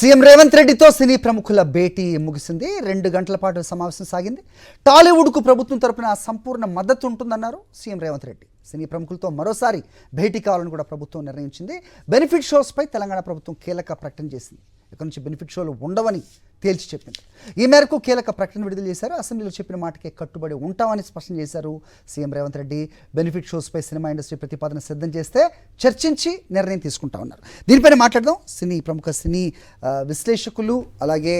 CM Revanth రెడ్డితో సినీ ప్రముఖుల భేటీ ముగిసింది. 2 గంటల పాటు సమావేశం సాగింది. టాలీవుడ్కు ప్రభుత్వం తరపున సంపూర్ణ మద్దతు ఉంటుందన్నారు సీఎం రేవంత్ రెడ్డి. సినీ ప్రముఖులతో మరోసారి భేటీ కావాలని కూడా ప్రభుత్వం నిర్ణయించింది. బెనిఫిట్ షోస్పై తెలంగాణ ప్రభుత్వం కీలక ప్రకటన చేసింది. ఇక నుంచి బెనిఫిట్ షోలు ఉండవని తేల్చి చెప్పింది. ఈ మేరకు కీలక ప్రకటన విడుదల చేశారు. అసెంబ్లీలో చెప్పిన మాటకే కట్టుబడి ఉంటామని స్పష్టం చేశారు సీఎం రేవంత్ రెడ్డి. బెనిఫిట్ షోస్పై సినిమా ఇండస్ట్రీ ప్రతిపాదన సిద్ధం చేస్తే చర్చించి నిర్ణయం తీసుకుంటామన్నారు. దీనిపైన మాట్లాడదాం. ప్రముఖ సినీ విశ్లేషకులు అలాగే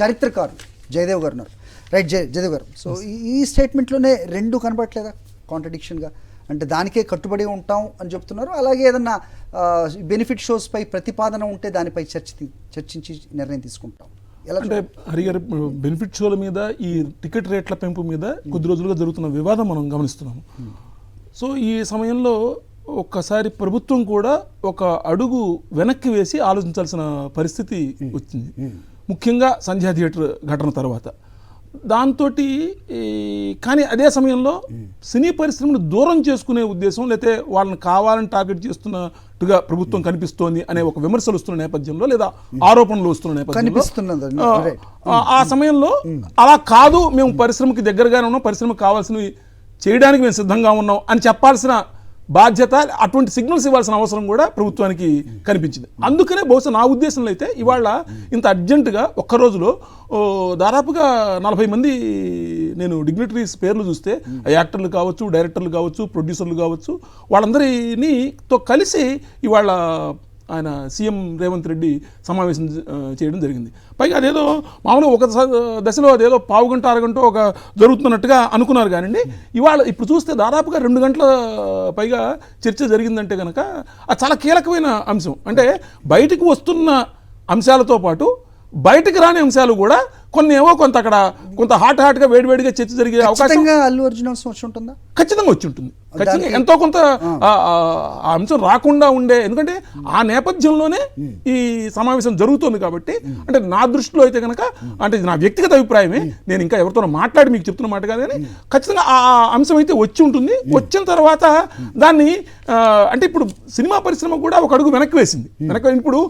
చరిత్రకారులు జయదేవ్ గారు ఉన్నారు. రైట్ జయదేవ్ గారు, సో ఈ స్టేట్మెంట్లోనే రెండు కనబడట్లేదా కాంట్రడిక్షన్గా? అంటే దానికే కట్టుబడి ఉంటాం అని చెప్తున్నారు, అలాగే ఏదన్నా బెనిఫిట్ షోస్పై ప్రతిపాదన ఉంటే దానిపై చర్చించి నిర్ణయం తీసుకుంటాం. అంటే హరిగారు, బెనిఫిట్ షోల మీద ఈ టికెట్ రేట్ల పెంపు మీద కొద్ది రోజులుగా జరుగుతున్న వివాదం మనం గమనిస్తున్నాము. సో ఈ సమయంలో ఒక్కసారి ప్రభుత్వం కూడా ఒక అడుగు వెనక్కి వేసి ఆలోచించాల్సిన పరిస్థితి వచ్చింది, ముఖ్యంగా సంధ్యా థియేటర్ ఘటన తర్వాత. దాంతో కానీ అదే సమయంలో సినీ పరిశ్రమను దూరం చేసుకునే ఉద్దేశం, లేకపోతే వాళ్ళని కావాలని టార్గెట్ చేస్తున్నట్టుగా ప్రభుత్వం కనిపిస్తోంది అనే ఒక విమర్శలు వస్తున్న నేపథ్యంలో, లేదా ఆరోపణలు వస్తున్న నేపథ్యంలో ఆ సమయంలో అలా కాదు, మేము పరిశ్రమకి దగ్గరగానే ఉన్నాం, పరిశ్రమకు కావాల్సినవి చేయడానికి మేము సిద్ధంగా ఉన్నాం అని చెప్పాల్సిన బాధ్యత, అటువంటి సిగ్నల్స్ ఇవ్వాల్సిన అవసరం కూడా ప్రభుత్వానికి కనిపించింది. అందుకనే బహుశా నా ఉద్దేశంలో అయితే ఇవాళ ఇంత అర్జెంటుగా ఒక్క రోజులో దాదాపుగా 40 మంది నేను డిగ్నిటరీస్ పేర్లు చూస్తే, యాక్టర్లు కావచ్చు, డైరెక్టర్లు కావచ్చు, ప్రొడ్యూసర్లు కావచ్చు, వాళ్ళందరితో కలిసి ఇవాళ ఆయన సీఎం రేవంత్ రెడ్డి సమావేశం చేయడం జరిగింది. పైగా అదేదో మామూలుగా ఒక దశలో అదేదో పావు గంట అరగంట ఒక జరుగుతున్నట్టుగా అనుకున్నారు. కానీ ఇప్పుడు చూస్తే దాదాపుగా 2 గంటల పైగా చర్చ జరిగిందంటే కనుక అది చాలా కీలకమైన అంశం. అంటే బయటకు వస్తున్న అంశాలతో పాటు బయటకు రాని అంశాలు కూడా కొన్ని ఏవో కొంత హాట్గా వేడివేడిగా చర్చ జరిగే అవకాశం అల్లు అర్జున్ వచ్చి ఉంటుందా? ఖచ్చితంగా వచ్చి ఉంటుంది. ఖచ్చితంగా ఎంతో కొంత ఆ అంశం రాకుండా ఉండే, ఎందుకంటే ఆ నేపథ్యంలోనే ఈ సమావేశం జరుగుతుంది కాబట్టి. అంటే నా దృష్టిలో అయితే కనుక, అంటే నా వ్యక్తిగత అభిప్రాయమే, నేను ఇంకా ఎవరితో మాట్లాడి మీకు చెప్తున్న మాట కాదు, కానీ ఖచ్చితంగా ఆ అంశం అయితే వచ్చి ఉంటుంది. వచ్చిన తర్వాత దాన్ని అంటే ఇప్పుడు సినిమా పరిశ్రమ కూడా ఒక అడుగు వెనక్కి వేసింది. ఇప్పుడు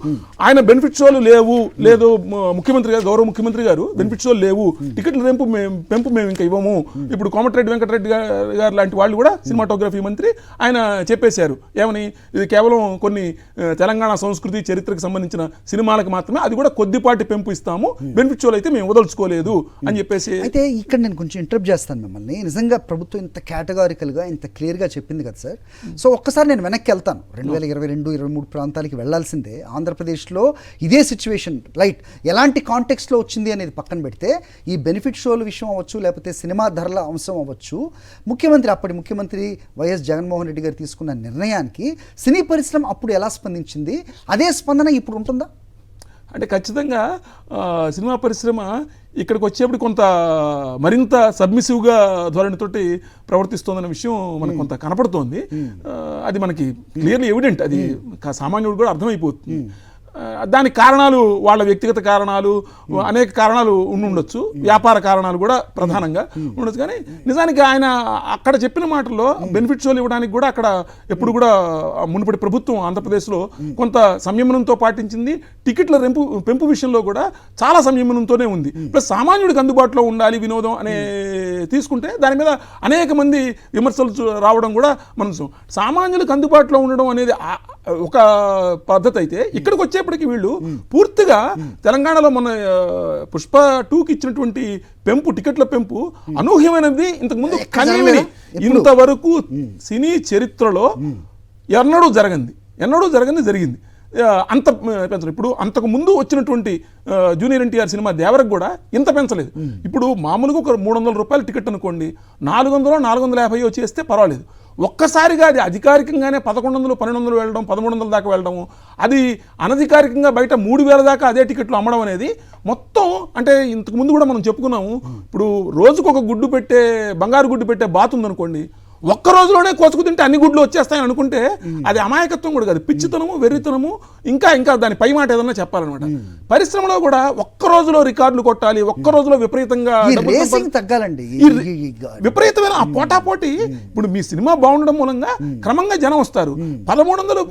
ఆయన బెనిఫిట్ షోలు లేదు ముఖ్యమంత్రి గారు, గౌరవ ముఖ్యమంత్రి గారు బెనిఫిట్ షోలు లేవు, టికెట్ల పెంపు మేము ఇంకా ఇవ్వము. ఇప్పుడు కోమటిరెడ్డి వెంకటరెడ్డి గారు లాంటి వాళ్ళు కూడా, సినిమాటోగ్రఫీ మంత్రి, ఆయన చెప్పేశారు ఏమని, ఇది కేవలం కొన్ని తెలంగాణ సంస్కృతి చరిత్రకు సంబంధించిన సినిమాలకు మాత్రమే, అది కూడా కొద్దిపాటి పెంపు ఇస్తాము, బెనిఫిట్ షోలు అయితే మేము వదలుచుకోలేదు అని చెప్పేసి. అయితే ఇక్కడ నేను కొంచెం ఇంటరప్ట్ చేస్తాను మిమ్మల్ని. నిజంగా ప్రభుత్వం ఇంత కేటగారికల్గా ఇంత క్లియర్గా చెప్పింది కదా సార్. సో ఒక్కసారి నేను వెనక్కి వెళ్తాను. 2022-23 ప్రాంతాలకి వెళ్లాల్సిందే. ఆంధ్రప్రదేశ్లో ఇదే సిచ్యువేషన్ రైట్ ఎలాంటి కాంటెక్స్ట్లో వచ్చింది అనేది పక్కన పెడితే, ఈ బెనిఫిట్ షోల విషయం అవ్వచ్చు, లేకపోతే సినిమా ధరల అంశం అవ్వచ్చు, అప్పటి ముఖ్యమంత్రి వైఎస్ జగన్మోహన్ రెడ్డి గారు తీసుకున్న నిర్ణయానికి సినీ పరిశ్రమ అప్పుడు ఎలా స్పందించింది, అదే స్పందన ఇప్పుడు ఉంటుందా? అంటే ఖచ్చితంగా సినిమా పరిశ్రమ ఇక్కడికి వచ్చేప్పుడు కొంత మరింత సబ్మిసివ్గా ధోరణితోటి ప్రవర్తిస్తోందన్న విషయం మనకు కొంత కనపడుతోంది. అది మనకి క్లియర్లీ ఎవిడెంట్, అది సామాన్యుడు కూడా అర్థమైపోతుంది. దానికి కారణాలు వాళ్ళ వ్యక్తిగత కారణాలు, అనేక కారణాలు ఉండొచ్చు, వ్యాపార కారణాలు కూడా ప్రధానంగా ఉండొచ్చు. కానీ నిజానికి ఆయన అక్కడ చెప్పిన మాటల్లో బెనిఫిట్ షోలు ఇవ్వడానికి కూడా అక్కడ ఎప్పుడు కూడా మునుపటి ప్రభుత్వం ఆంధ్రప్రదేశ్లో కొంత సంయమనంతో పాటించింది. టికెట్ల పెంపు విషయంలో కూడా చాలా సంయమనంతోనే ఉంది. ప్లస్ సామాన్యుడికి అందుబాటులో ఉండాలి వినోదం అనే తీసుకుంటే దాని మీద అనేక మంది విమర్శలు రావడం కూడా మనం సామాన్యులకు అందుబాటులో ఉండడం అనేది ఒక పద్ధతి అయితే, ఇక్కడికి వచ్చేప్పటికి వీళ్ళు పూర్తిగా తెలంగాణలో మన పుష్ప 2కి ఇచ్చినటువంటి టికెట్ల పెంపు అనూహ్యమైనది, ఇంతకుముందు కనీవిని, ఇంతవరకు సినీ చరిత్రలో ఎన్నడూ జరిగింది. అంత పెంచలేదు. ఇప్పుడు అంతకు ముందు వచ్చినటువంటి జూనియర్ ఎన్టీఆర్ సినిమా దేవరకు కూడా ఇంత పెంచలేదు. ఇప్పుడు మామూలుగా ఒక 300 రూపాయల టికెట్ అనుకోండి, 400-450 చేస్తే పర్వాలేదు. ఒక్కసారిగా అది అధికారికంగానే 1100, 1200 వెళ్ళడం, 1300 దాకా వెళ్ళడము, అది అనధికారికంగా బయట 3000 దాకా అదే టికెట్లు అమ్మడం అనేది మొత్తం, అంటే ఇంతకు ముందు కూడా మనం చెప్పుకున్నాము. ఇప్పుడు రోజుకు ఒక బంగారు గుడ్డు పెట్టే బాత్ ఉందనుకోండి, ఒక్క రోజులోనే కోసుకు తింటే అన్ని గుడ్లు వచ్చేస్తాయని అనుకుంటే అది అమాయకత్వం కూడా కాదు, పిచ్చితనము, వెర్రితనము, ఇంకా దాని పై మాట ఏదన్నా చెప్పాలన్నమాట. పరిశ్రమలో కూడా ఒక్క రోజులో రికార్డులు కొట్టాలి, ఒక్క రోజులో విపరీతంగా తగ్గాలండి, విపరీతమైన ఆ పోటాపోటీ. ఇప్పుడు మీ సినిమా బాగుండడం మూలంగా క్రమంగా జనం వస్తారు. 1300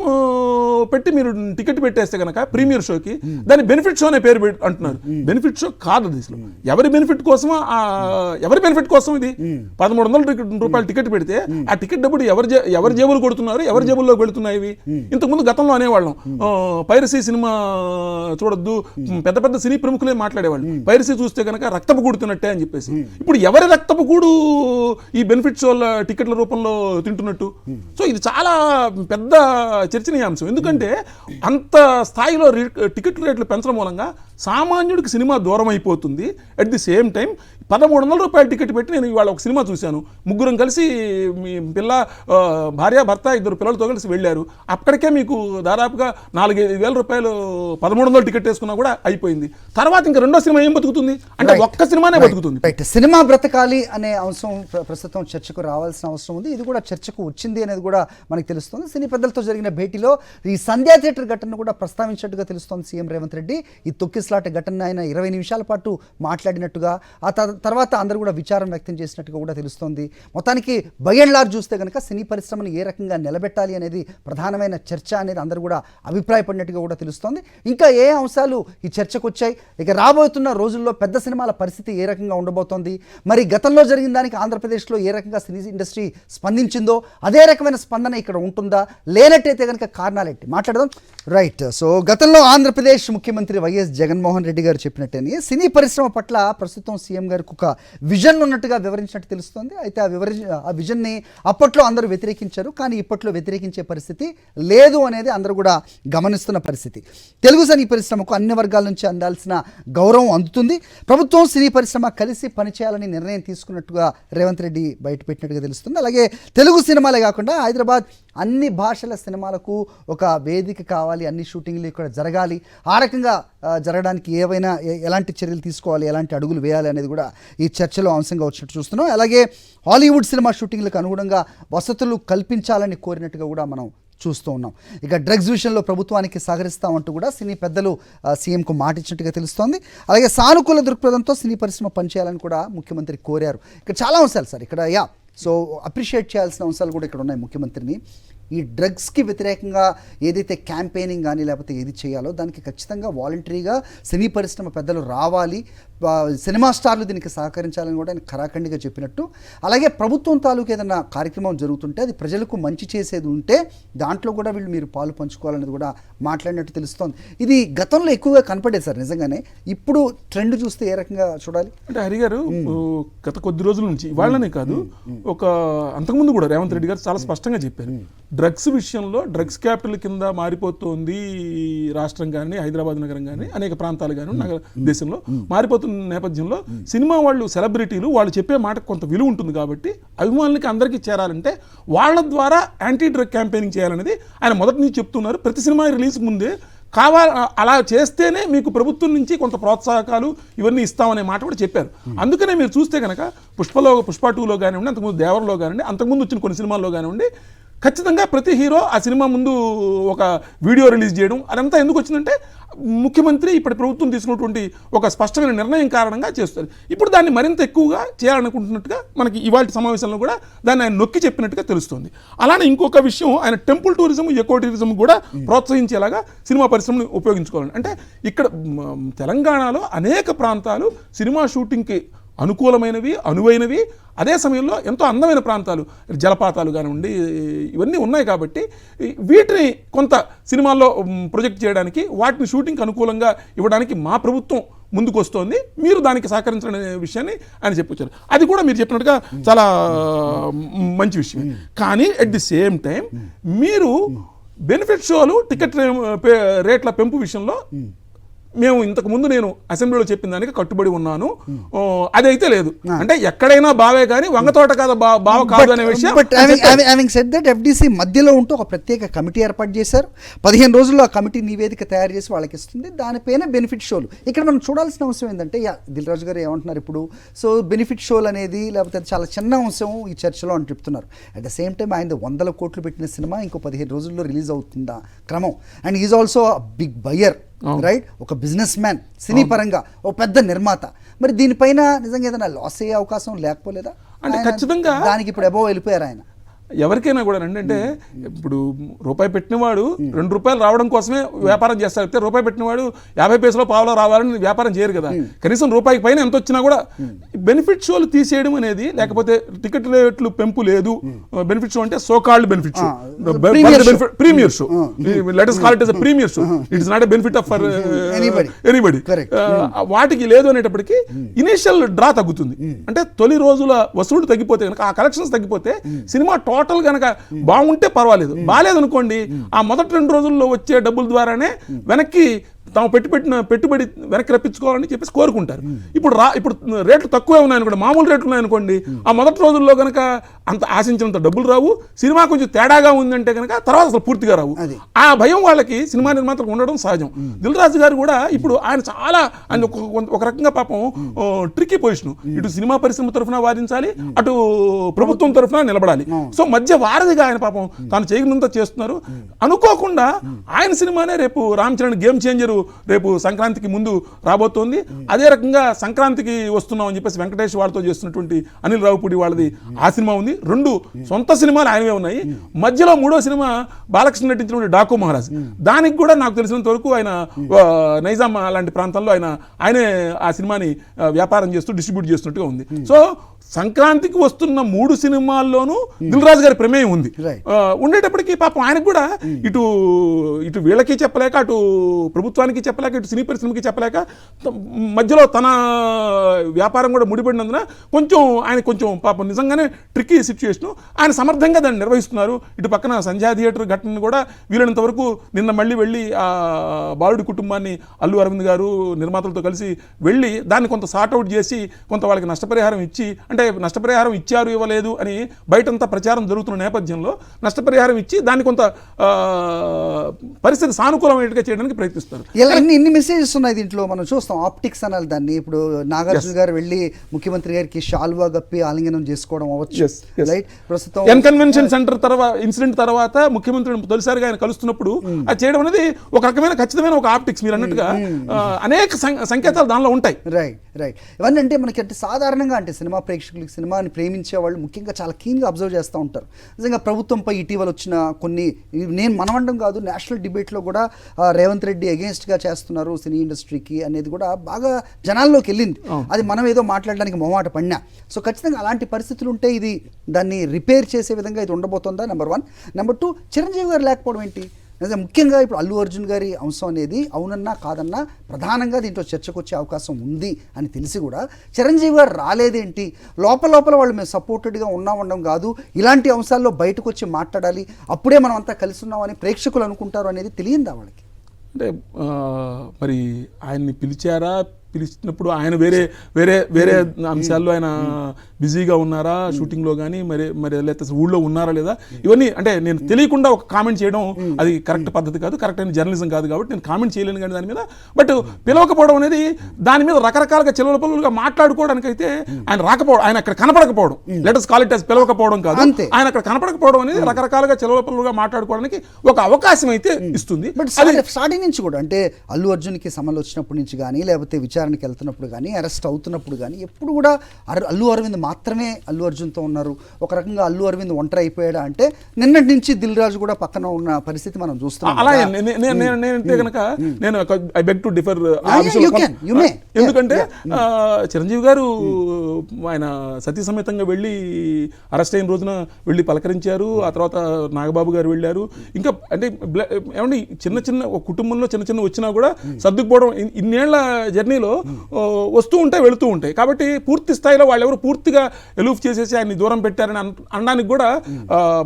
పెట్టి మీరు టికెట్ పెట్టేస్తే కనుక ప్రీమియర్ షోకి దాని బెనిఫిట్ షో అనే పేరు అంటున్నారు. బెనిఫిట్ షో కాదు అది. అసలు ఎవరి బెనిఫిట్ కోసమా, ఎవరి బెనిఫిట్ కోసం ఇది? 1300 రూపాయలు టికెట్ పెడితే ఆ టికెట్ డబ్బులు ఎవరి జేబులు కొడుతున్నారు, ఎవరి జేబుల్లోకి వెళుతున్నాయి ఇవి? ఇంతకుముందు గతంలో అనేవాళ్ళం పైరసీ సినిమా చూడొద్దు, పెద్ద పెద్ద సినీ ప్రముఖులే మాట్లాడేవాళ్ళు, పైరసీ చూస్తే కనుక రక్తపు కూడుతున్నట్టే అని చెప్పేసి. ఇప్పుడు ఎవరి రక్తపు కూడు ఈ బెనిఫిట్ షోల టికెట్ల రూపంలో తింటున్నట్టు? సో ఇది చాలా పెద్ద చర్చనీయాంశం. ఎందుకంటే అంత స్థాయిలో టికెట్ రేట్లు పెంచడం మూలంగా సామాన్యుడికి సినిమా దూరం అయిపోతుంది. అట్ ది సేమ్ టైం 1300 రూపాయల టికెట్ పెట్టి నేను ఇవాళ ఒక సినిమా చూశాను, ముగ్గురం కలిసి మీ పిల్ల, భార్య, భర్త, 2 పిల్లలతో కలిసి వెళ్ళారు. అక్కడికే మీకు దాదాపుగా 4,000-5,000 రూపాయలు 1300 టికెట్ వేసుకున్నా కూడా అయిపోయింది. తర్వాత ఇంకా రెండో సినిమా ఏం బతుకుతుంది అంటే ఒక్క సినిమానే బతుకుతుంది. సినిమా బ్రతకాలి అనే అంశం ప్రస్తుతం చర్చకు రావాల్సిన అవసరం ఉంది. ఇది కూడా చర్చకు వచ్చింది అనేది కూడా మనకు తెలుస్తుంది. సినీ పెద్దలతో జరిగిన భేటీలో ఈ సంధ్యా థియేటర్ ఘటనను కూడా ప్రస్తావించినట్టుగా తెలుస్తోంది సీఎం రేవంత్ రెడ్డి. ఈ తొక్కిసలాట ఘటన ఆయన 20 నిమిషాల పాటు మాట్లాడినట్టుగా, ఆ తర్వాత అందరూ కూడా విచారం వ్యక్తం చేసినట్టుగా కూడా తెలుస్తోంది. మొత్తానికి బై అండ్ లార్జ్ చూస్తే కనుక సినీ పరిశ్రమను ఏ రకంగా నిలబెట్టాలి అనేది ప్రధానమైన చర్చ అనేది అందరూ కూడా అభిప్రాయపడినట్టుగా కూడా తెలుస్తోంది. ఇంకా ఏ అంశాలు ఈ చర్చకు వచ్చాయి, ఇక రాబోతున్న రోజుల్లో పెద్ద సినిమాల పరిస్థితి ఏ రకంగా ఉండబోతోంది, మరి గతంలో జరిగిన దానికి ఆంధ్రప్రదేశ్లో ఏ రకంగా సినీ ఇండస్ట్రీ స్పందించిందో అదే రకమైన స్పందన ఇక్కడ ఉంటుందా, లేనట్టయితే కనుక కారణాలేంటి మాట్లాడదాం. రైట్. సో గతంలో ఆంధ్రప్రదేశ్ ముఖ్యమంత్రి వైఎస్ జగన్మోహన్ రెడ్డి గారు చెప్పినట్టేనే సినీ పరిశ్రమ పట్ల ప్రస్తుతం సీఎం గారికి ఒక విజన్ ఉన్నట్టుగా వివరించినట్టు తెలుస్తోంది. అయితే ఆ విజన్ని అప్పట్లో అందరూ వ్యతిరేకించారు, కానీ ఇప్పట్లో వ్యతిరేకించే పరిస్థితి లేదు అనేది అందరూ కూడా గమనిస్తున్న పరిస్థితి. తెలుగు సినీ పరిశ్రమకు అన్ని వర్గాల నుంచి అందాల్సిన గౌరవం అందుతుంది. ప్రభుత్వం సినీ పరిశ్రమ కలిసి పనిచేయాలని నిర్ణయం తీసుకున్నట్టుగా రేవంత్ రెడ్డి బయటపెట్టినట్టుగా తెలుస్తుంది. అలాగే తెలుగు సినిమాలే కాకుండా హైదరాబాద్ అన్ని భాషల సినిమాలకు ఒక వేదిక కావాలి, అన్ని షూటింగ్లు ఇక్కడ జరగాలి, ఆ రకంగా జరగడానికి ఎలాంటి చర్యలు తీసుకోవాలి, ఎలాంటి అడుగులు వేయాలి అనేది కూడా ఈ చర్చలో అంశంగా వచ్చినట్టు చూస్తున్నాం. అలాగే హాలీవుడ్ సినిమా షూటింగ్లకు అనుగుణంగా వసతులు కల్పించాలని కోరినట్టుగా కూడా మనం చూస్తూ ఉన్నాం. ఇక డ్రగ్స్ విషయంలో ప్రభుత్వానికి సహకరిస్తామంటూ కూడా సినీ పెద్దలు సీఎంకు మాట ఇచ్చినట్టుగా తెలుస్తోంది. అలాగే సానుకూల దృక్పథంతో సినీ పరిశ్రమ పనిచేయాలని కూడా ముఖ్యమంత్రి కోరారు. ఇక్కడ చాలా అంశాలు సార్ ఇక్కడ సో అప్రిషియేట్ చేయాల్సిన అంశాలు కూడా ఇక్కడ ఉన్నాయి. ముఖ్యమంత్రిని ఈ డ్రగ్స్కి వ్యతిరేకంగా ఏదైతే క్యాంపెయినింగ్ కానీ లేకపోతే ఏది చేయాలో దానికి ఖచ్చితంగా వాలంటరీగా సినీ పరిశ్రమ పెద్దలు రావాలి, సినిమా స్టార్లు దీనికి సహకరించాలని కూడా ఆయన ఖరాఖండిగా చెప్పినట్టు, అలాగే ప్రభుత్వం తాలూకు ఏదైనా కార్యక్రమం జరుగుతుంటే అది ప్రజలకు మంచి చేసేది ఉంటే దాంట్లో కూడా మీరు పాలు పంచుకోవాలనేది కూడా మాట్లాడినట్టు తెలుస్తోంది. ఇది గతంలో ఎక్కువగా కనపడేది సార్ నిజంగానే. ఇప్పుడు ట్రెండ్ చూస్తే ఏ రకంగా చూడాలి అంటే హరి గారు గత కొద్ది రోజుల నుంచి ఇవాళనే కాదు, ఒక అంతకుముందు కూడా రేవంత్ రెడ్డి గారు చాలా స్పష్టంగా చెప్పారు, డ్రగ్స్ విషయంలో డ్రగ్స్ క్యాపిటల్ కింద మారిపోతుంది రాష్ట్రం కానీ, హైదరాబాద్ నగరం కానీ, అనేక ప్రాంతాలు కానీ దేశంలో మారిపోతున్న నేపథ్యంలో సినిమా వాళ్ళు, సెలబ్రిటీలు వాళ్ళు చెప్పే మాటకు కొంత విలువ ఉంటుంది కాబట్టి అభిమానులకి అందరికీ చేరాలంటే వాళ్ళ ద్వారా యాంటీ డ్రగ్ క్యాంపెయినింగ్ చేయాలనేది ఆయన మొదటి నుంచి చెప్తున్నారు. ప్రతి సినిమా రిలీజ్ ముందే అలా చేస్తేనే మీకు ప్రభుత్వం నుంచి కొంత ప్రోత్సాహకాలు ఇవన్నీ ఇస్తామనే మాట కూడా చెప్పారు. అందుకనే మీరు చూస్తే కనుక పుష్ప 2లో కానివ్వండి, అంతకుముందు దేవరలో కానివ్వండి, అంతకుముందు వచ్చిన కొన్ని సినిమాల్లో కానివ్వండి, ఖచ్చితంగా ప్రతి హీరో ఆ సినిమా ముందు ఒక వీడియో రిలీజ్ చేయడం అదంతా ఎందుకు వచ్చిందంటే ముఖ్యమంత్రి ఇప్పటి ప్రభుత్వం తీసుకున్నటువంటి ఒక స్పష్టమైన నిర్ణయం కారణంగా చేస్తారు. ఇప్పుడు దాన్ని మరింత ఎక్కువగా చేయాలనుకుంటున్నట్టుగా మనకి ఇవాళ సమావేశంలో కూడా దాన్ని ఆయన నొక్కి చెప్పినట్టుగా తెలుస్తుంది. అలానే ఇంకొక విషయం, ఆయన టెంపుల్ టూరిజం, ఎకో టూరిజం కూడా ప్రోత్సహించేలాగా సినిమా పరిశ్రమను ఉపయోగించుకోవాలి. అంటే ఇక్కడ తెలంగాణలో అనేక ప్రాంతాలు సినిమా షూటింగ్కి అనుకూలమైనవి, అనువైనవి, అదే సమయంలో ఎంతో అందమైన ప్రాంతాలు, జలపాతాలు కానివ్వండి, ఇవన్నీ ఉన్నాయి కాబట్టి వీటిని కొంత సినిమాల్లో ప్రొజెక్ట్ చేయడానికి, వాటిని షూటింగ్కి అనుకూలంగా ఇవ్వడానికి మా ప్రభుత్వం ముందుకు వస్తోంది, మీరు దానికి సహకరించడం అనే విషయాన్ని ఆయన చెప్పొచ్చారు. అది కూడా మీరు చెప్పినట్టుగా చాలా మంచి విషయం. కానీ అట్ ది సేమ్ టైం మీరు బెనిఫిట్ షోలు, టికెట్ రేట్ల పెంపు విషయంలో మేము ఇంతకు ముందు నేను అసెంబ్లీలో చెప్పిన దానికి కట్టుబడి ఉన్నాను, అదైతే లేదు. అంటే ఎక్కడైనా బావే కానీ వంగతోట కాదు బావ కాదు అనే విషయం. But having said that FDC మధ్యలో ఉంటూ ఒక ప్రత్యేక కమిటీ ఏర్పాటు చేశారు. 15 రోజుల్లో ఆ కమిటీ నివేదిక తయారు చేసి వాళ్ళకి ఇస్తుంది. దానిపైన బెనిఫిట్ షోలు. ఇక్కడ మనం చూడాల్సిన అంశం ఏంటంటే, దిల్ రాజు గారు ఏమంటున్నారు ఇప్పుడు, సో బెనిఫిట్ షోలు అనేది లేకపోతే చాలా చిన్న అంశం ఈ చర్చలో అని చెప్తున్నారు. అట్ ద సేమ్ టైం ఆయన 100 కోట్లు పెట్టిన సినిమా ఇంకో 15 రోజుల్లో రిలీజ్ అవుతుందా క్రమం. And is also big buyer, right, ఒక బిజినెస్ మ్యాన్, సినీ పరంగా ఒక పెద్ద నిర్మాత. మరి దీనిపైన నిజంగా ఏదైనా లాస్ అయ్యే అవకాశం లేకపోలేదా? అంటే ఖచ్చితంగా దానికి ఇప్పుడు అబోవ్ వెళ్ళిపోయారు ఆయన. ఎవరికైనా కూడా అంటే ఇప్పుడు రూపాయి పెట్టినవాడు ₹2 రావడం కోసమే వ్యాపారం చేస్తారు. రూపాయి పెట్టినవాడు 50 పైసలో పావులో రావాలని వ్యాపారం చేయరు కదా. కనీసం రూపాయికి పైన ఎంత వచ్చినా కూడా బెనిఫిట్ షోలు తీసేయడం అనేది, లేకపోతే టికెట్ రేట్లు పెంపు లేదు. బెనిఫిట్ షో అంటే so called benefit show, premiere show, let us call it as a premier show. It is not a benefit of for anybody. వాటికి లేదు అనేటప్పటికీ ఇనిషియల్ డ్రా తగ్గుతుంది. అంటే తొలి రోజుల వసూళ్లు తగ్గిపోతే కనుక, ఆ కలెక్షన్స్ తగ్గిపోతే, సినిమా టోటల్ కనుక బాగుంటే పర్వాలేదు, బాగాలేదనుకోండి ఆ మొదటి 2 రోజుల్లో వచ్చే డబ్బుల ద్వారానే వెనక్కి తాము పెట్టుబడి వెనక్కి రప్పించుకోవాలని చెప్పేసి కోరుకుంటారు. ఇప్పుడు రేట్లు తక్కువే ఉన్నాయనుకోండి, మామూలు రేట్లు ఉన్నాయనుకోండి, ఆ మొదటి రోజుల్లో కనుక అంత ఆశించినంత డబ్బులు రావు. సినిమా కొంచెం తేడాగా ఉందంటే కనుక తర్వాత అసలు పూర్తిగా రావు. ఆ భయం వాళ్ళకి సినిమా నిర్మాతలకు ఉండడం సహజం. దిల్ రాజు గారు కూడా ఇప్పుడు ఆయన చాలా ఒక రకంగా పాపం ట్రిక్కీ పొజిషన్. ఇటు సినిమా పరిశ్రమ తరఫున వాదించాలి, అటు ప్రభుత్వం తరఫున నిలబడాలి. సో మధ్య వారధిగా ఆయన పాపం తాను చేయగలిగినంత చేస్తున్నారు. అనుకోకుండా ఆయన సినిమానే రేపు రామ్ చరణ్ గేమ్ చేంజర్ రేపు సంక్రాంతికి ముందు రాబోతోంది. అదే రకంగా సంక్రాంతికి వస్తున్నాం అని చెప్పేసి వెంకటేష్ వాళ్ళతో చేస్తున్నటువంటి అనిల్ రావుపూడి వాళ్ళది ఆ సినిమా ఉంది. 2 సొంత సినిమాలు ఆయనవే ఉన్నాయి. మధ్యలో 3వ సినిమా బాలకృష్ణ నటించినటువంటి డాకు మహారాజ్, దానికి కూడా నాకు తెలిసినంత వరకు ఆయన నైజాం అలాంటి ప్రాంతాల్లో ఆయనే ఆ సినిమాని వ్యాపారం చేస్తూ డిస్ట్రిబ్యూట్ చేస్తున్నట్టుగా ఉంది. సో సంక్రాంతికి వస్తున్న 3 సినిమాల్లోనూ దిల్ రాజు గారి ప్రమేయం ఉంది. ఉండేటప్పటికీ పాపం ఆయనకు కూడా ఇటు వీళ్ళకి చెప్పలేక, అటు ప్రభుత్వానికి చెప్పలేక, ఇటు సినీ పరిశ్రమకి చెప్పలేక, మధ్యలో తన వ్యాపారం కూడా ముడిపడినందున ఆయన కొంచెం పాపం నిజంగానే ట్రిక్కీ సిచ్యుయేషన్. ఆయన సమర్థంగా దాన్ని నిర్వహిస్తున్నారు. ఇటు పక్కన సంధ్యా థియేటర్ ఘటనను కూడా వీలైనంత వరకు నిన్న మళ్ళీ వెళ్ళి ఆ బాలుడి కుటుంబాన్ని అల్లు అరవింద్ గారు నిర్మాతలతో కలిసి వెళ్ళి దాన్ని కొంత సార్ట్అవుట్ చేసి కొంత వాళ్ళకి నష్టపరిహారం ఇచ్చి, అంటే నష్టపరిహారం ఇచ్చారు ఇవ్వలేదు అని బయటంతా ప్రచారం జరుగుతున్న నేపథ్యంలో నష్టపరిహారం ఇచ్చి దాన్ని కొంత పరిస్థితి సానుకూలమైనట్టుగా చేయడానికి ప్రయత్నిస్తారు. ఇన్ని మెసేజెస్ ఉన్నాయి దీంట్లో. మనం చూస్తాం ఆప్టిక్స్ అనాలి దాన్ని. ఇప్పుడు నాగార్జున గారు వెళ్ళి ముఖ్యమంత్రి గారికి షాల్వా గప్పి ఆలింగనం చేసుకోవడం అవ్వచ్చు. రైట్, ప్రస్తుతం కన్వెన్షన్ సెంటర్ ఇన్సిడెంట్ తర్వాత ముఖ్యమంత్రి తొలిసారిగా ఆయన కలుస్తున్నప్పుడు అది చేయడం అనేది ఒక రకమైన ఖచ్చితమైన ఒక ఆప్టిక్స్. మీరు అన్నట్టుగా అనేక సంకేతాలు దానిలో ఉంటాయి. రైట్. ఇవన్నీ అంటే మనకి అంటే సాధారణంగా అంటే సినిమా ప్రేక్షకులకి, సినిమాని ప్రేమించే వాళ్ళు ముఖ్యంగా చాలా కీన్గా అబ్జర్వ్ చేస్తూ ఉంటారు. నిజంగా ప్రభుత్వంపై ఇటీవల వచ్చిన కొన్ని, నేను మనమండం కాదు, నేషనల్ డిబేట్లో కూడా రేవంత్ రెడ్డి అగేన్స్ట్గా చేస్తున్నారు సినీ ఇండస్ట్రీకి అనేది కూడా బాగా జనాల్లోకి వెళ్ళింది. అది మనం ఏదో మాట్లాడడానికి మొహమాట పడినా. సో ఖచ్చితంగా అలాంటి పరిస్థితులు ఉంటే ఇది దాన్ని రిపేర్ చేసే విధంగా ఇది ఉండబోతుందా, నెంబర్ 1. నెంబర్ 2, చిరంజీవి గారు లేకపోవడం ఏంటి? నిజంగా ముఖ్యంగా ఇప్పుడు అల్లు అర్జున్ గారి అంశం అనేది అవునన్నా కాదన్నా ప్రధానంగా దీంట్లో చర్చకు వచ్చే అవకాశం ఉంది అని తెలిసి కూడా చిరంజీవి గారు రాలేదేంటి? లోపల వాళ్ళు మేము సపోర్టెడ్గా ఉండడం కాదు, ఇలాంటి అంశాల్లో బయటకు వచ్చి మాట్లాడాలి, అప్పుడే మనం అంతా కలిసి ఉన్నామని ప్రేక్షకులు అనుకుంటారు అనేది తెలియదా వాళ్ళకి? అంటే మరి ఆయన్ని పిలిచినప్పుడు ఆయన వేరే అంశాల్లో ఆయన బిజీగా ఉన్నారా, షూటింగ్లో కానీ మరి లేకపోతే ఊళ్ళో ఉన్నారా లేదా, ఇవన్నీ అంటే నేను తెలియకుండా ఒక కామెంట్ చేయడం అది కరెక్ట్ పద్ధతి కాదు, కరెక్ట్ అయిన జర్నలిజం కాదు. కాబట్టి నేను కామెంట్ చేయలేను కానీ దాని మీద. బట్ పిలవకపోవడం అనేది దాని మీద రకరకాలుగా చెలవల పలువులుగా మాట్లాడుకోవడానికి అయితే ఆయన రాకపోవడం, ఆయన అక్కడ కనపడకపోవడం, let us call it as పిలవకపోవడం కాదు, ఆయన అక్కడ కనపడకపోవడం అనేది రకరకాలుగా చెలవల పలువులుగా మాట్లాడుకోవడానికి ఒక అవకాశం అయితే ఇస్తుంది. బట్ స్టార్టింగ్ నుంచి కూడా అంటే అల్లు అర్జున్కి సమలు వచ్చినప్పటి నుంచి కానీ, లేకపోతే విచారణకి వెళ్తున్నప్పుడు కానీ, అరెస్ట్ అవుతున్నప్పుడు కానీ ఎప్పుడు కూడా అల్లు అరవింద్ మాత్రమే అల్లు అర్జున్తో ఉన్నారు. ఒక రకంగా అల్లు అరవింద్ ఒంటరి అయిపోయాడా అంటే నిన్నటి నుంచి దిల్ రాజు కూడా పక్కన ఉన్న పరిస్థితి మనం చూస్తున్నాం. అలాగే నేనంటే కనుక నేను ఐ బెగ్ టు డిఫర్. ఎందుకంటే చిరంజీవి గారు ఆయన సతీ సమేతంగా వెళ్ళి అరెస్ట్ అయిన రోజున వెళ్ళి పలకరించారు. ఆ తర్వాత నాగబాబు గారు వెళ్ళారు. ఇంకా అంటే ఏమండి చిన్న కుటుంబంలో చిన్న వచ్చినా కూడా సర్దుకుపోవడం. ఇన్నేళ్ల జర్నీలో సమయంలో వస్తూ ఉంటాయి, వెళుతూ ఉంటాయి. కాబట్టి పూర్తి స్థాయిలో వాళ్ళు ఎవరు పూర్తిగా ఎలూఫ్ చేసేసి ఆయన్ని దూరం పెట్టారని అనడానికి కూడా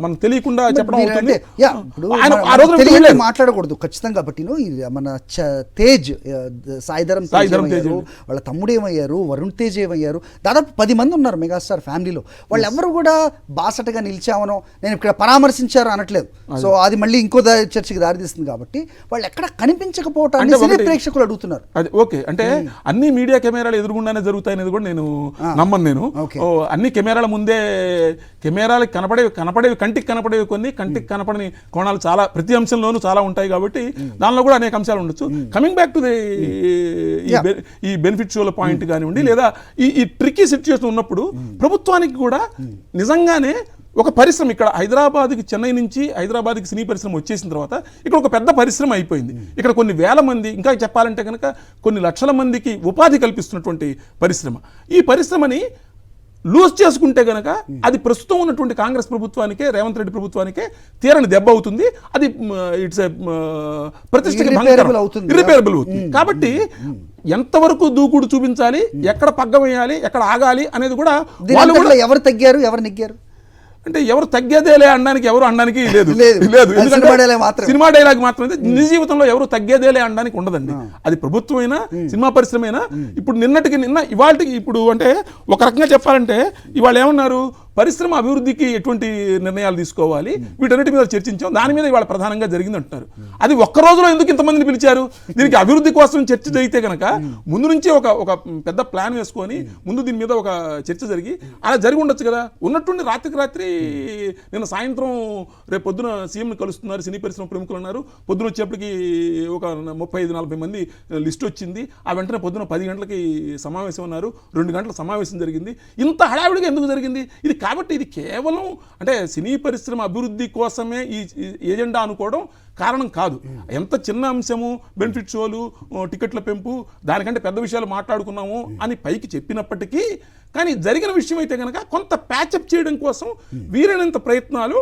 మనకు తెలియకుండా చెప్పడం అవుతుంది. ఆ రోజు మాట్లాడకూడదు ఖచ్చితంగా. బట్ మన తేజ్ సాయిధరం తేజ్ వాళ్ళ తమ్ముడు ఏమయ్యారు, వరుణ్ తేజ్ ఏమయ్యారు, దాదాపు 10 మంది ఉన్నారు మెగాస్టార్ ఫ్యామిలీలో. వాళ్ళు ఎవరు కూడా బాసటగా నిలిచామనో, నేను ఇక్కడ పరామర్శించారు అనట్లేదు. సో అది మళ్ళీ ఇంకో చర్చకి దారితీస్తుంది. కాబట్టి వాళ్ళు ఎక్కడ కనిపించకపోవటాన్ని సినీ ప్రేక్షకులు అడుగుతున్నారు. అది ఓకే అంటే అన్ని మీడియా కెమెరాలు ఎదురుగుండానే జరుగుతాయి అనేది కూడా నేను నమ్మను. నేను అన్ని కెమెరాల ముందే కెమెరాలకు కనపడేవి కంటికి కనపడేవి కొన్ని, కంటికి కనపడని కోణాలు చాలా ప్రతి అంశంలోనూ చాలా ఉంటాయి. కాబట్టి దానిలో కూడా అనేక అంశాలు ఉండొచ్చు. కమింగ్ బ్యాక్ టు ది ఈ బెనిఫిట్ షోల పాయింట్ కానివ్వండి, లేదా ఈ ట్రిక్కీ సిచ్యుయేషన్ ఉన్నప్పుడు ప్రభుత్వానికి కూడా నిజంగానే ఒక పరిశ్రమ ఇక్కడ హైదరాబాద్కి, చెన్నై నుంచి హైదరాబాద్కి సినీ పరిశ్రమ వచ్చేసిన తర్వాత ఇక్కడ ఒక పెద్ద పరిశ్రమ అయిపోయింది. ఇక్కడ కొన్ని వేల మంది, ఇంకా చెప్పాలంటే కనుక కొన్ని లక్షల మందికి ఉపాధి కల్పిస్తున్నటువంటి పరిశ్రమ. ఈ పరిశ్రమని లూజ్ చేసుకుంటే గనక అది ప్రస్తుతం ఉన్నటువంటి కాంగ్రెస్ ప్రభుత్వానికే, రేవంత్ రెడ్డి ప్రభుత్వానికే తీరని దెబ్బ అవుతుంది. అది ఇట్స్ ప్రతిష్టకి ఇర్రిపేరబుల్ అవుతుంది. కాబట్టి ఎంతవరకు దూకుడు చూపించాలి, ఎక్కడ పగ్గం వేయాలి, ఎక్కడ ఆగాలి అనేది కూడా వాళ్ళు కూడా ఎవరు తగ్గారు, ఎవరు నెగ్గారు అంటే ఎవరు తగ్గేదేలే అనడానికి ఎవరు అనడానికి లేదు. సినిమా డైలాగ్ మాత్రమే. నిజ జీవితంలో ఎవరు తగ్గేదేలే అనడానికి ఉండదండి. అది ప్రభుత్వమైనా సినిమా పరిశ్రమ అయినా. ఇప్పుడు నిన్న ఇవాళకి ఇప్పుడు అంటే ఒక రకంగా చెప్పాలంటే ఇవాళ ఏమన్నారు, పరిశ్రమ అభివృద్ధికి ఎటువంటి నిర్ణయాలు తీసుకోవాలి, వీటన్నిటి మీద చర్చించాం. దాని మీద ఇవాళ ప్రధానంగా జరిగింది అంటున్నారు. అది ఒక్క రోజులో ఎందుకు ఇంతమందిని పిలిచారు? దీనికి అభివృద్ధి కోసం చర్చ జరిగితే కనుక ముందు నుంచే ఒక పెద్ద ప్లాన్ వేసుకొని ముందు దీని మీద ఒక చర్చ జరిగి అలా జరిగి ఉండొచ్చు కదా. ఉన్నట్టుండి రాత్రికి రాత్రి నిన్న సాయంత్రం రేపు పొద్దున సీఎంని కలుస్తున్నారు సినీ పరిశ్రమ ప్రముఖులు అన్నారు. పొద్దున వచ్చేప్పటికి ఒక 35-40 మంది లిస్ట్ వచ్చింది. ఆ వెంటనే పొద్దున 10 గంటలకి సమావేశం అన్నారు. 2 గంటల సమావేశం జరిగింది. ఇంత హడావిడిగా ఎందుకు జరిగింది ఇది? కాబట్టి ఇది కేవలం అంటే సినీ పరిశ్రమ అభివృద్ధి కోసమే ఈ ఎజెండా అనుకోవడం కారణం కాదు. ఎంత చిన్న అంశము బెనిఫిట్ షోలు, టికెట్ల పెంపు, దానికంటే పెద్ద విషయాలు మాట్లాడుకున్నాము అని పైకి చెప్పినప్పటికీ కానీ జరిగిన విషయం అయితే కనుక కొంత ప్యాచప్ చేయడం కోసం వీరైనంత ప్రయత్నాలు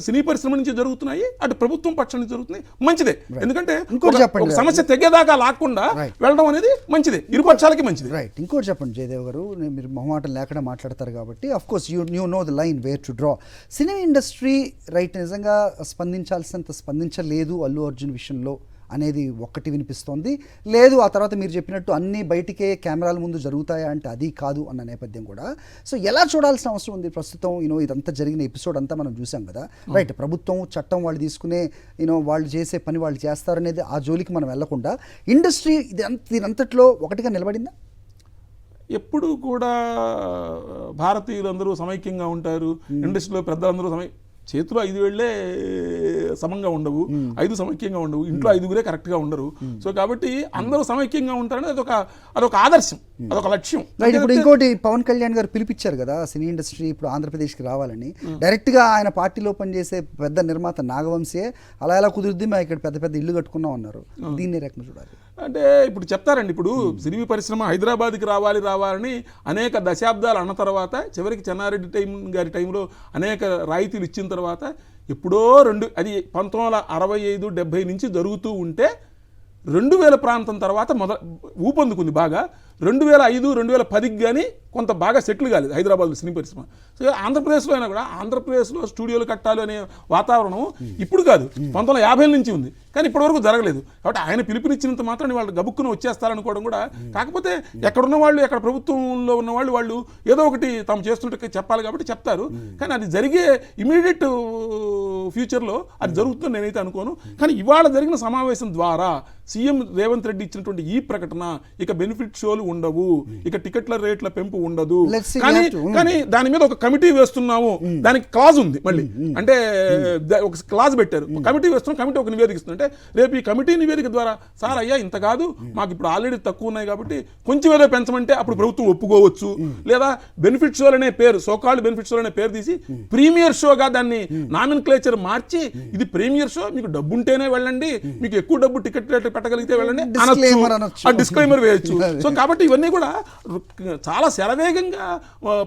సినీ పరిశ్రమ నుంచి జరుగుతున్నాయి, అటు ప్రభుత్వం పక్షం నుంచి జరుగుతున్నాయి. మంచిదే. ఎందుకంటే ఒక సమస్య తెగేదాకా లాక్కుండా వెళ్ళడం అనేది మంచిదే, ఇరుపక్షాలకి మంచిది. రైట్. ఇంకోటి చెప్పండి జయదేవ్ గారు, మీరు మొహమాటం లేకుండా మాట్లాడతారు కాబట్టి of course you know the line wear to draw. Cinema industry right నిజంగా స్పందించాల్సినంత స్పందించలేదు అల్లు అర్జున్ విషయంలో అనేది ఒక్కటి వినిపిస్తోంది. లేదు ఆ తర్వాత మీరు చెప్పినట్టు అన్ని బయటికే కెమెరాల ముందు జరుగుతాయా అంటే అది కాదు అన్న నేపథ్యం కూడా. సో ఎలా చూడాల్సిన అవసరం ఉంది ప్రస్తుతం? ఇదంతా జరిగిన ఎపిసోడ్ అంతా మనం చూసాం కదా. రైట్, ప్రభుత్వం చట్టం వాళ్ళు తీసుకునే వాళ్ళు చేసే పని వాళ్ళు చేస్తారనేది ఆ జోలికి మనం వెళ్లకుండా ఇండస్ట్రీ దీనంతట్లో ఒకటిగా నిలబడిందా? ఎప్పుడు కూడా భారతీయులందరూ సమైక్యంగా ఉంటారు. ఇండస్ట్రీలో పెద్దలందరూ చేతిలో 5 వేళ్లే సమంగా ఉండవు, 5 సమైక్యంగా ఉండవు, ఇంట్లో 5గురే కరెక్ట్గా ఉండరు. సో కాబట్టి అందరూ సమైక్యంగా ఉంటారని అదొక ఆదర్శం, అదొక లక్ష్యం. ఇప్పుడు ఇంకోటి పవన్ కళ్యాణ్ గారు పిలిపించారు కదా సినీ ఇండస్ట్రీ ఇప్పుడు ఆంధ్రప్రదేశ్కి రావాలని. డైరెక్ట్గా ఆయన పార్టీలో పనిచేసే పెద్ద నిర్మాత నాగవంశే అలా ఎలా కుదురుద్ది, మేము ఇక్కడ పెద్ద పెద్ద ఇల్లు కట్టుకున్నాం అన్నారు. దీన్ని రకంగా చూడాలి అంటే ఇప్పుడు చెప్తారండి. ఇప్పుడు సినీ పరిశ్రమ హైదరాబాద్కి రావాలని అనేక దశాబ్దాలు అన్న తర్వాత చివరికి చెన్నారెడ్డి గారి టైంలో అనేక రాయితీలు ఇచ్చిన తర్వాత ఎప్పుడో అది 1965-70 నుంచి జరుగుతూ ఉంటే 2000 ప్రాంతం తర్వాత ఊపందుకుంది బాగా. 2005-2010కి కానీ కొంత బాగా సెటిల్ కాలేదు హైదరాబాద్లో సినీ పరిశ్రమ. సో ఆంధ్రప్రదేశ్లో అయినా కూడా ఆంధ్రప్రదేశ్లో స్టూడియోలు కట్టాలి అనే వాతావరణం ఇప్పుడు కాదు, 1950 నుంచి ఉంది. కానీ ఇప్పటివరకు జరగలేదు. కాబట్టి ఆయన పిలుపునిచ్చినంత మాత్రం వాళ్ళు గబుక్కును వచ్చేస్తారనుకోవడం కూడా. కాకపోతే ఎక్కడున్న వాళ్ళు, ఎక్కడ ప్రభుత్వంలో ఉన్న వాళ్ళు ఏదో ఒకటి తాము చేస్తుంటే చెప్పాలి కాబట్టి చెప్తారు. కానీ అది జరిగే ఇమీడియట్ ఫ్యూచర్లో అది జరుగుతుందని నేనైతే అనుకోను. కానీ ఇవాళ జరిగిన సమావేశం ద్వారా సీఎం రేవంత్ రెడ్డి ఇచ్చినటువంటి ఈ ప్రకటన, ఇక బెనిఫిట్ షోలు ఉండవు, ఇక టికెట్ల రేట్ల పెంపు ఉండదు, కానీ దాని మీద ఒక కమిటీ వేస్తున్నాము, దానికి క్లాజ్ ఉంది మళ్ళీ. అంటే ఒక క్లాజ్ పెట్టారు, కమిటీ వేస్తున్నాం, కమిటీ ఒక నివేదిక ఇస్తుంది. అంటే రేపు ఈ కమిటీ నివేదిక ద్వారా సార్ అయ్యా ఇంత కాదు, మాకు ఇప్పుడు ఆల్రెడీ తక్కువ ఉన్నాయి కాబట్టి కొంచెం ఏదో పెంచమంటే అప్పుడు ప్రభుత్వం ఒప్పుకోవచ్చు. లేదా బెనిఫిట్ షోలు అనే పేరు, సోకాల్డ్ బెనిఫిట్ షోలు అనే పేరు తీసి ప్రీమియర్ షోగా దాన్ని నామిన్క్లేచర్ మార్చి ఇది ప్రీమియర్ షో, మీకు డబ్బు ఉంటేనే వెళ్ళండి, మీకు ఎక్కువ డబ్బు టికెట్ రేట్లు పెట్టగలిగితే వెళ్ళండి అనొచ్చు, డిస్క్లైమర్ వేయచ్చు. సో కాబట్టి కాబట్టి ఇవన్నీ కూడా చాలా శరవేగంగా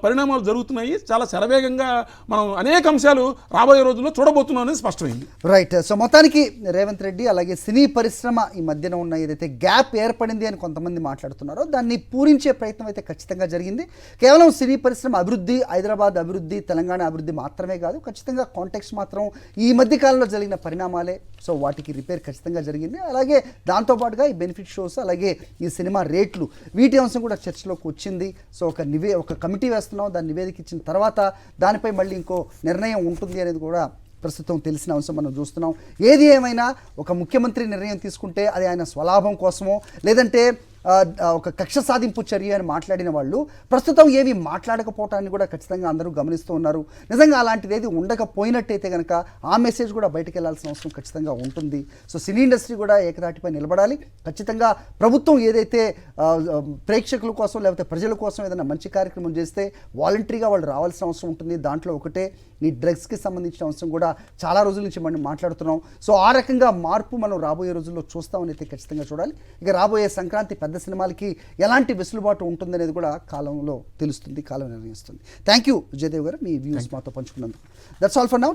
పరిణామాలు జరుగుతున్నాయి. చాలా శరవేగంగా మనం అనేక అంశాలు రాబోయే రోజుల్లో చూడబోతున్నాం అనేది స్పష్టమైంది. రైట్. సో మొత్తానికి రేవంత్ రెడ్డి అలాగే సినీ పరిశ్రమ ఈ మధ్యన ఉన్న ఏదైతే గ్యాప్ ఏర్పడింది అని కొంతమంది మాట్లాడుతున్నారో దాన్ని పూరించే ప్రయత్నం అయితే ఖచ్చితంగా జరిగింది. కేవలం సినీ పరిశ్రమ అభివృద్ధి, హైదరాబాద్ అభివృద్ధి, తెలంగాణ అభివృద్ధి మాత్రమే కాదు, ఖచ్చితంగా కాంటెక్స్ట్ మాత్రం ఈ మధ్య కాలంలో జరిగిన పరిణామాలే. సో వాటికి రిపేర్ ఖచ్చితంగా జరిగింది. అలాగే దాంతోపాటుగా ఈ బెనిఫిట్ షోస్, అలాగే ఈ సినిమా రేట్లు, వీటి అంశం కూడా చర్చలోకి వచ్చింది. సో ఒక కమిటీ వేస్తున్నాం, దాన్ని నివేదిక ఇచ్చిన తర్వాత దానిపై మళ్ళీ ఇంకో నిర్ణయం ఉంటుంది అనేది కూడా ప్రస్తుతం తెలిసిన అంశం మనం చూస్తున్నాం. ఏది ఏమైనా ఒక ముఖ్యమంత్రి నిర్ణయం తీసుకుంటే అది ఆయన స్వలాభం కోసమో లేదంటే ఒక కక్ష సాధింపు చర్య అని మాట్లాడిన వాళ్ళు ప్రస్తుతం ఏవి మాట్లాడకపోవటాన్ని కూడా ఖచ్చితంగా అందరూ గమనిస్తూ ఉన్నారు. నిజంగా అలాంటిది ఏది ఉండకపోయినట్టయితే కనుక ఆ మెసేజ్ కూడా బయటకు వెళ్లాల్సిన అవసరం ఖచ్చితంగా ఉంటుంది. సో సినీ ఇండస్ట్రీ కూడా ఏకతాటిపై నిలబడాలి. ఖచ్చితంగా ప్రభుత్వం ఏదైతే ప్రేక్షకుల కోసం లేకపోతే ప్రజల కోసం ఏదైనా మంచి కార్యక్రమం చేస్తే వాలంటరీగా వాళ్ళు రావాల్సిన అవసరం ఉంటుంది. దాంట్లో ఒకటే ఈ డ్రగ్స్కి సంబంధించిన అంశం కూడా చాలా రోజుల నుంచి మనం మాట్లాడుతున్నాం. సో ఆ రకంగా మార్పు మనం రాబోయే రోజుల్లో చూస్తామని అయితే ఖచ్చితంగా చూడాలి. ఇక రాబోయే సంక్రాంతి పెద్ద సినిమాలకి ఎలాంటి వెసులుబాటు ఉంటుందనేది కూడా కాలంలో తెలుస్తుంది, కాలం నిర్ణయిస్తుంది. థ్యాంక్ యూ విజయదేవ్ గారు, మీ వ్యూస్ మాతో పంచుకున్నందుకు. That's all for now.